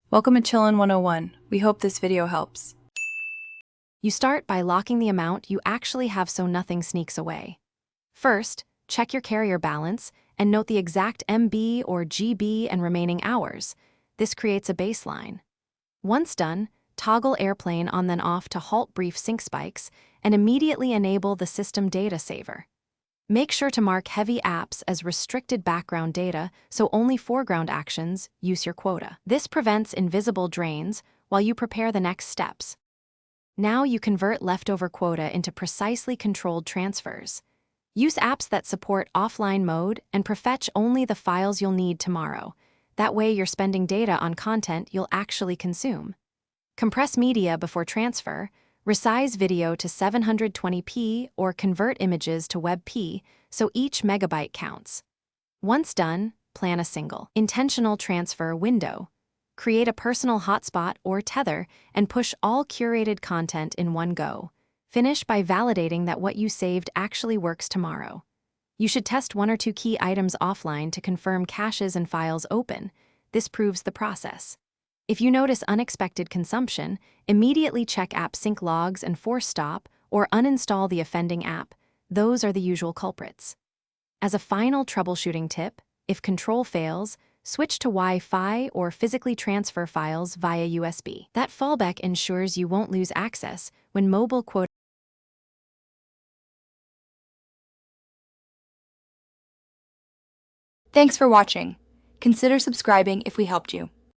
Welcome to Chillin' 101. We hope this video helps. You start by locking the amount you actually have so nothing sneaks away. First, check your carrier balance and note the exact MB or GB and remaining hours. This creates a baseline. Once done, toggle airplane on then off to halt brief sync spikes and immediately enable the system data saver. Make sure to mark heavy apps as restricted background data so only foreground actions use your quota. This prevents invisible drains while you prepare the next steps. Now you convert leftover quota into precisely controlled transfers. Use apps that support offline mode and prefetch only the files you'll need tomorrow. That way you're spending data on content you'll actually consume. Compress media before transfer, resize video to 720p or convert images to WebP so each megabyte counts. Once done, plan a single, intentional transfer window. Create a personal hotspot or tether and push all curated content in one go. Finish by validating that what you saved actually works tomorrow. You should test 1 or 2 key items offline to confirm caches and files open. This proves the process. If you notice unexpected consumption, immediately check app sync logs and force stop or uninstall the offending app. Those are the usual culprits. As a final troubleshooting tip, if control fails, switch to Wi-Fi or physically transfer files via USB. That fallback ensures you won't lose access when mobile quota. Thanks for watching. Consider subscribing if we helped you.